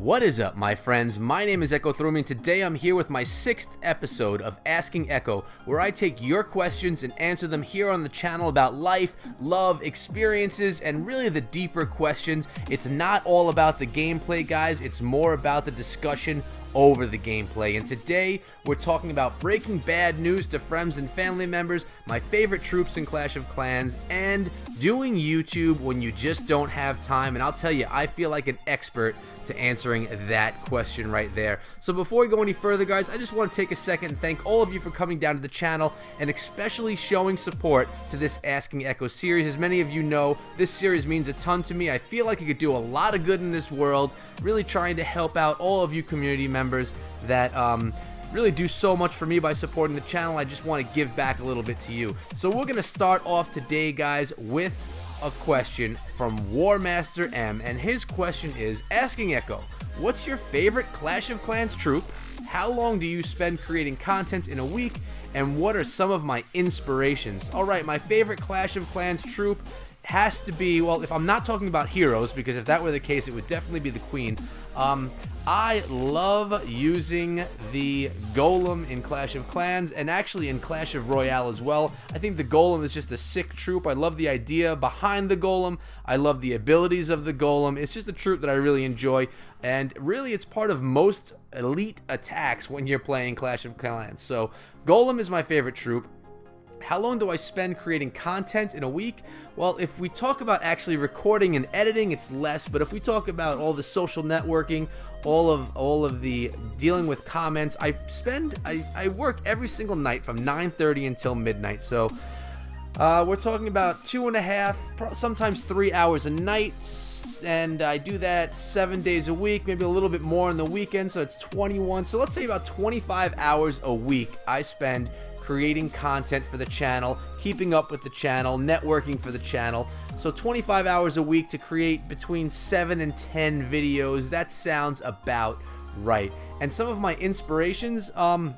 What is up, my friends? My name is Echo Throwman. Today I'm here with my 6th episode of Asking Echo, where I take your questions and answer them here on the channel about life, love, experiences, and really the deeper questions. It's not all about the gameplay, guys. It's more about the discussion over the gameplay. And today we're talking about breaking bad news to friends and family members, my favorite troops in Clash of Clans, and doing YouTube when you just don't have time. And I'll tell you, I feel like an expert to answering that question right there. So before we go any further, guys, I just want to take a second and thank all of you for coming down to the channel and especially showing support to this Asking Echo series. As many of you know, this series means a ton to me. I feel like it could do a lot of good in this world, really trying to help out all of you community members that really do so much for me by supporting the channel. I just want to give back a little bit to you. So we're going to start off today, guys, with a question from Warmaster M, and his question is, Asking Echo, what's your favorite Clash of Clans troop? How long do you spend creating content in a week? And what are some of my inspirations? Alright, my favorite Clash of Clans troop has to be, well, if I'm not talking about heroes, because if that were the case, it would definitely be the Queen. I love using the Golem in Clash of Clans, and actually in Clash of Royale as well. I think the Golem is just a sick troop. I love the idea behind the Golem. I love the abilities of the Golem. It's just a troop that I really enjoy, and really it's part of most elite attacks when you're playing Clash of Clans. So Golem is my favorite troop. How long do I spend creating content in a week? Well, if we talk about actually recording and editing, it's less, but if we talk about all the social networking, all of the dealing with comments, I work every single night from 9:30 until midnight. So we're talking about 2.5, sometimes 3 hours a night, and I do that 7 days a week, maybe a little bit more on the weekend, so it's 21. So let's say about 25 hours a week I spend creating content for the channel, keeping up with the channel, networking for the channel. So 25 hours a week to create between 7 and 10 videos. That sounds about right. And some of my inspirations, well,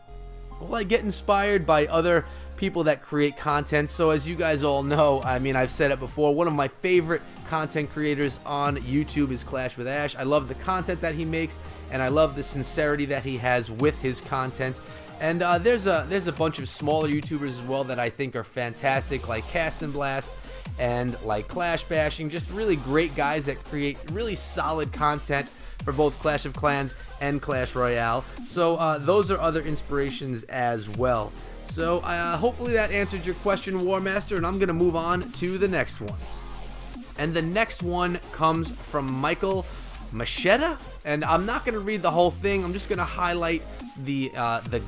I get inspired by other people that create content. So as you guys all know, I mean, I've said it before, one of my favorite content creators on YouTube is Clash with Ash. I love the content that he makes, and I love the sincerity that he has with his content. And there's a bunch of smaller YouTubers as well that I think are fantastic, like Cast and Blast and like Clash Bashing, just really great guys that create really solid content for both Clash of Clans and Clash Royale. So those are other inspirations as well. So hopefully that answered your question, Warmaster, and I'm going to move on to the next one. And the next one comes from Michael Machetta, and I'm not going to read the whole thing. I'm just going to highlight the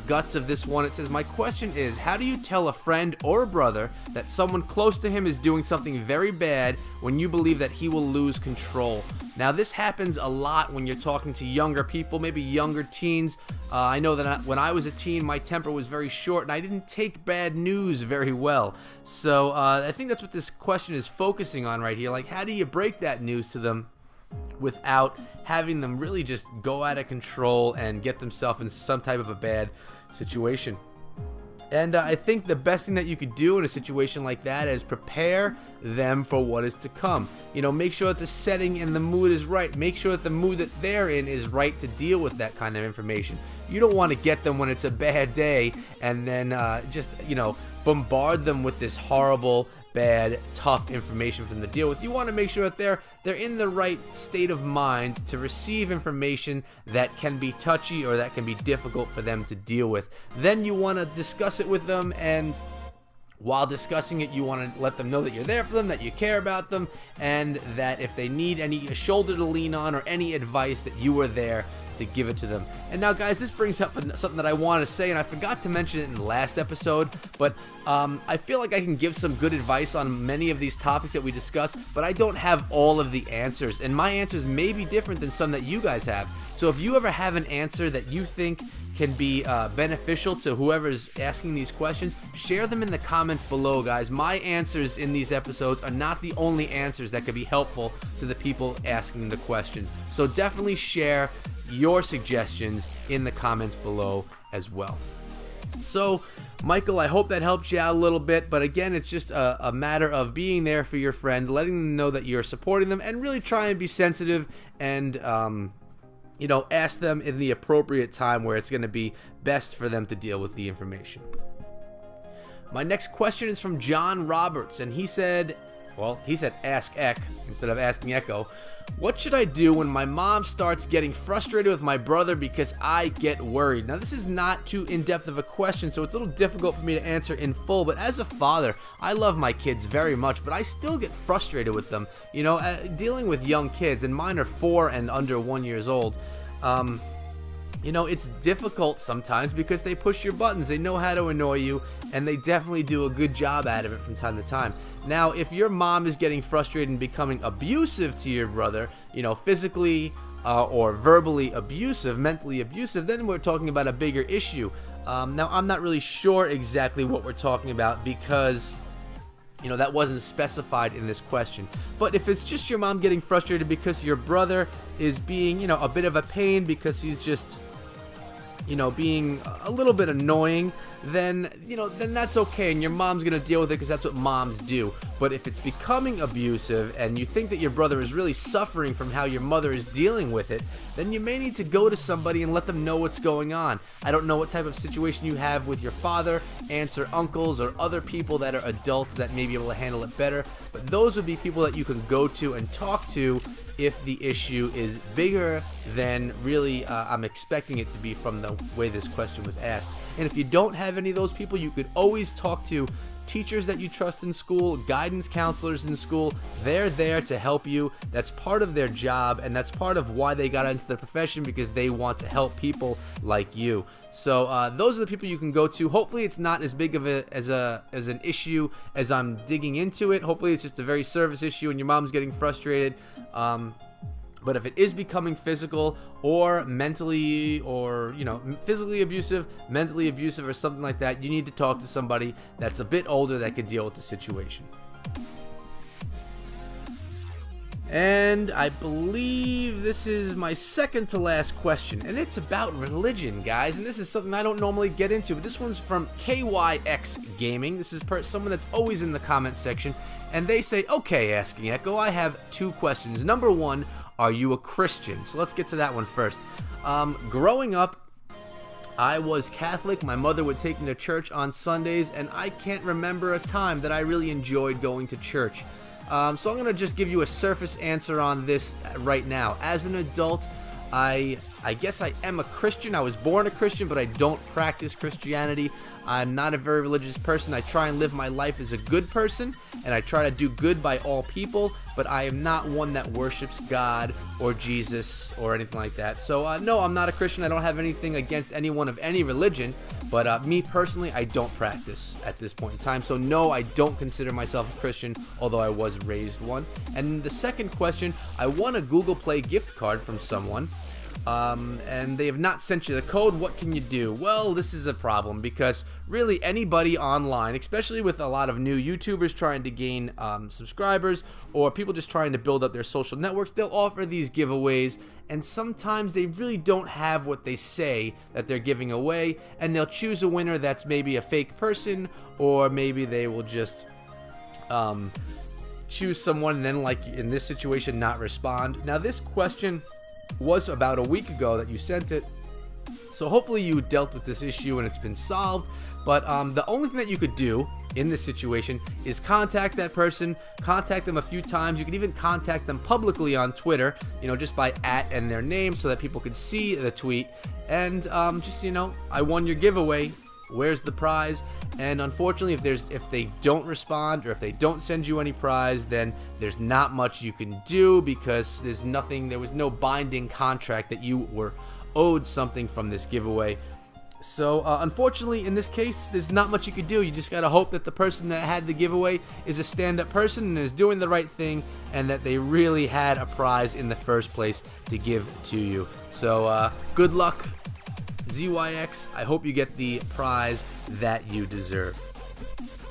guts of this one. It says, my question is, how do you tell a friend or a brother that someone close to him is doing something very bad when you believe that he will lose control? Now, this happens a lot when you're talking to younger people, maybe younger teens. I know that when I was a teen, my temper was very short, and I didn't take bad news very well. So I think that's what this question is focusing on right here. Like, how do you break that news to them without having them really just go out of control and get themselves in some type of a bad situation? And I think the best thing that you could do in a situation like that is prepare them for what is to come. You know, make sure that the setting and the mood is right. Make sure that the mood that they're in is right to deal with that kind of information. You don't want to get them when it's a bad day and then just, you know, bombard them with this horrible, bad, tough information for them to deal with. You want to make sure that they're in the right state of mind to receive information that can be touchy or that can be difficult for them to deal with. Then you want to discuss it with them, and while discussing it, you want to let them know that you're there for them, that you care about them, and that if they need a shoulder to lean on or any advice, that you are there to give it to them. And now, guys, this brings up something that I want to say, and I forgot to mention it in the last episode, but I feel like I can give some good advice on many of these topics that we discussed, but I don't have all of the answers, and my answers may be different than some that you guys have. So if you ever have an answer that you think can be beneficial to whoever's asking these questions, share them in the comments below, guys. My answers in these episodes are not the only answers that could be helpful to the people asking the questions. So definitely share your suggestions in the comments below as well. So Michael, I hope that helps you out a little bit, but again, it's just a matter of being there for your friend, letting them know that you're supporting them, and really try and be sensitive and ask them in the appropriate time where it's going to be best for them to deal with the information. My next question is from John Roberts, and he said ask Ek instead of asking Echo. What should I do when my mom starts getting frustrated with my brother because I get worried? Now, this is not too in-depth of a question, so it's a little difficult for me to answer in full, but as a father, I love my kids very much, but I still get frustrated with them. Dealing with young kids, and mine are 4 and under 1 years old. It's difficult sometimes because they push your buttons. They know how to annoy you, and they definitely do a good job out of it from time to time. Now, if your mom is getting frustrated and becoming abusive to your brother, physically or verbally abusive, mentally abusive, then we're talking about a bigger issue. Now, I'm not really sure exactly what we're talking about because that wasn't specified in this question. But if it's just your mom getting frustrated because your brother is being, a bit of a pain because he's just, being a little bit annoying, then that's okay, and your mom's gonna deal with it because that's what moms do. But if it's becoming abusive and you think that your brother is really suffering from how your mother is dealing with it, then you may need to go to somebody and let them know what's going on. I don't know what type of situation you have with your father, aunts or uncles, or other people that are adults that may be able to handle it better, but those would be people that you can go to and talk to if the issue is bigger than really I'm expecting it to be from the way this question was asked. And if you don't have any of those people, you could always talk to teachers that you trust in school, guidance counselors in school. They're there to help you. That's part of their job, and that's part of why they got into the profession, because they want to help people like you. So those are the people you can go to. Hopefully it's not as big of as an issue as I'm digging into it. Hopefully it's just a very service issue and your mom's getting frustrated. But if it is becoming physical or mentally, or physically abusive, mentally abusive, or something like that, you need to talk to somebody that's a bit older that can deal with the situation. And I believe this is my second to last question, and it's about religion, guys. And this is something I don't normally get into, but this one's from KYX Gaming. This is someone that's always in the comment section, and they say, "Okay, Asking Echo, I have 2 questions. Number 1, are you a Christian?" So let's get to that one first. Growing up, I was Catholic. My mother would take me to church on Sundays, and I can't remember a time that I really enjoyed going to church. So I'm going to just give you a surface answer on this right now. As an adult, I guess I am a Christian. I was born a Christian, but I don't practice Christianity. I'm not a very religious person. I try and live my life as a good person, and I try to do good by all people, but I am not one that worships God or Jesus or anything like that. So no, I'm not a Christian. I don't have anything against anyone of any religion, but me personally, I don't practice at this point in time. So no, I don't consider myself a Christian, although I was raised one. And the second question, I won a Google Play gift card from someone. And they have not sent you the code. What can you do? Well, this is a problem, because really anybody online, especially with a lot of new YouTubers trying to gain subscribers, or people just trying to build up their social networks, they'll offer these giveaways, and sometimes they really don't have what they say that they're giving away, and they'll choose a winner that's maybe a fake person, or maybe they will just choose someone and then, like in this situation, not respond. Now, this question was about a week ago that you sent it, so hopefully you dealt with this issue and it's been solved. But the only thing that you could do in this situation is contact that person, contact them a few times. You can even contact them publicly on Twitter, just by @ and their name, so that people can see the tweet, and just I won your giveaway, where's the prize? And unfortunately, if they don't respond, or if they don't send you any prize, then there's not much you can do, because there was no binding contract that you were owed something from this giveaway. So unfortunately, in this case, there's not much you could do. You just gotta hope that the person that had the giveaway is a stand-up person and is doing the right thing, and that they really had a prize in the first place to give to you. So good luck, ZYX. I hope you get the prize that you deserve.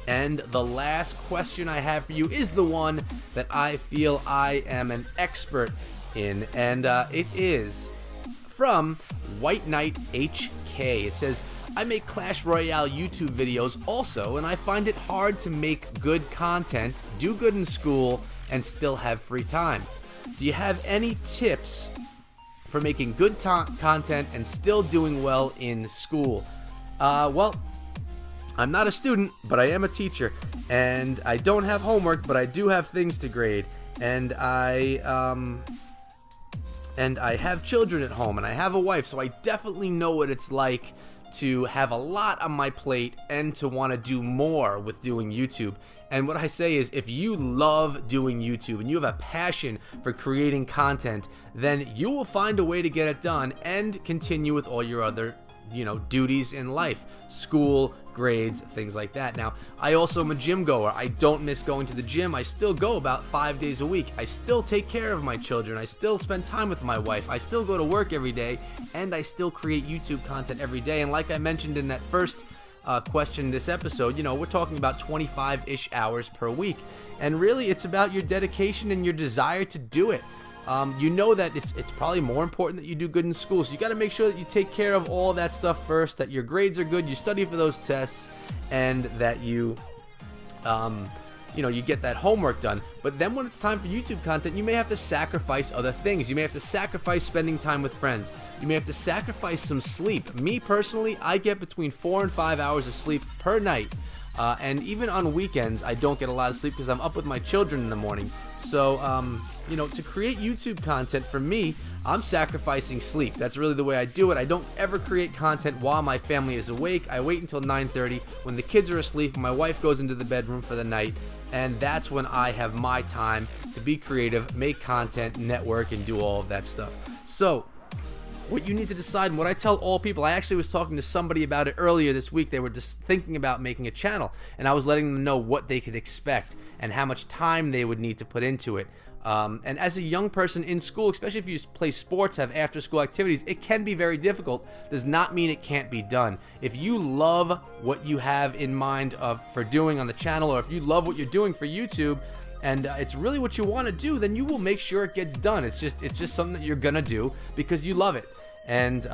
And the last question I have for you is the one that I feel I am an expert in, and it is from White Knight HK. It says, "I make Clash Royale YouTube videos also, and I find it hard to make good content, do good in school, and still have free time. Do you have any tips for making good content and still doing well in school? Well, I'm not a student, but I am a teacher, and I don't have homework, but I do have things to grade, and I have children at home, and I have a wife, so I definitely know what it's like to have a lot on my plate and to want to do more with doing YouTube. And what I say is, if you love doing YouTube and you have a passion for creating content, then you will find a way to get it done and continue with all your other, duties in life, school, grades, things like that. Now, I also am a gym goer. I don't miss going to the gym. I still go about 5 days a week. I still take care of my children. I still spend time with my wife. I still go to work every day, and I still create YouTube content every day. And like I mentioned in that first question in this episode, we're talking about 25-ish hours per week. And really, it's about your dedication and your desire to do it. You know that it's probably more important that you do good in school, so you got to make sure that you take care of all that stuff first, that your grades are good, you study for those tests, and that you get that homework done. But then when it's time for YouTube content, you may have to sacrifice other things. You may have to sacrifice spending time with friends. You may have to sacrifice some sleep. Me personally, I get between 4 and 5 hours of sleep per night. And even on weekends, I don't get a lot of sleep because I'm up with my children in the morning. So, to create YouTube content, for me, I'm sacrificing sleep. That's really the way I do it. I don't ever create content while my family is awake. I wait until 9:30 when the kids are asleep, my wife goes into the bedroom for the night, and that's when I have my time to be creative, make content, network, and do all of that stuff. So, what you need to decide, and what I tell all people, I actually was talking to somebody about it earlier this week. They were just thinking about making a channel, and I was letting them know what they could expect and how much time they would need to put into it. And as a young person in school, especially if you play sports, have after-school activities, it can be very difficult. Does not mean it can't be done. If you love what you have in mind for doing on the channel, or if you love what you're doing for YouTube, and it's really what you want to do, then you will make sure it gets done. It's just something that you're gonna do because you love it, and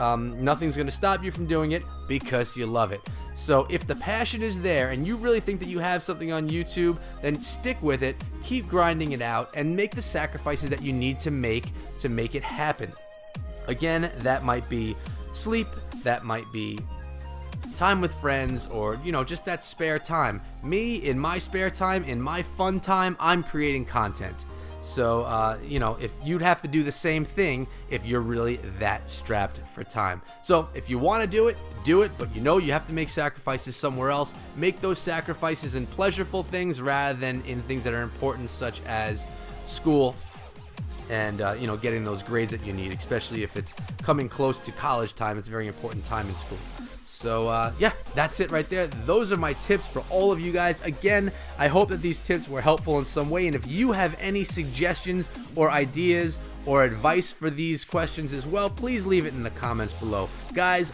nothing's gonna stop you from doing it because you love it. So if the passion is there and you really think that you have something on YouTube, then stick with it, keep grinding it out, and make the sacrifices that you need to make it happen. Again, that might be sleep, that might be time with friends, or just that spare time. Me, in my spare time, in my fun time, I'm creating content. So if you'd have to do the same thing if you're really that strapped for time. So if you want to do it, but you have to make sacrifices somewhere else. Make those sacrifices in pleasurable things rather than in things that are important, such as school and getting those grades that you need, especially if it's coming close to college time. It's a very important time in school. So that's it right there. Those are my tips for all of you guys. Again, I hope that these tips were helpful in some way, and if you have any suggestions or ideas or advice for these questions as well, please leave it in the comments below. Guys,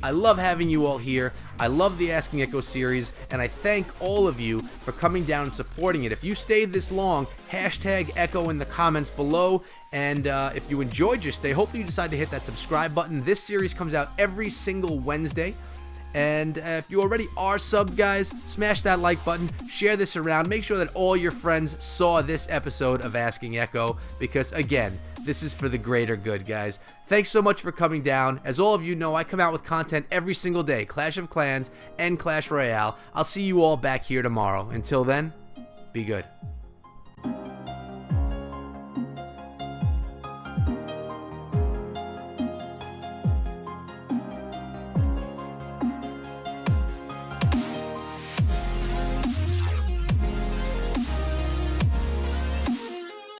I love having you all here. I love the Asking Echo series, and I thank all of you for coming down and supporting it. If you stayed this long, hashtag Echo in the comments below. And if you enjoyed your stay, hopefully you decide to hit that subscribe button. This series comes out every single Wednesday. And if you already are subbed, guys, smash that like button, share this around, make sure that all your friends saw this episode of Asking Echo, because again, this is for the greater good, guys. Thanks so much for coming down. As all of you know, I come out with content every single day, Clash of Clans and Clash Royale. I'll see you all back here tomorrow. Until then, be good.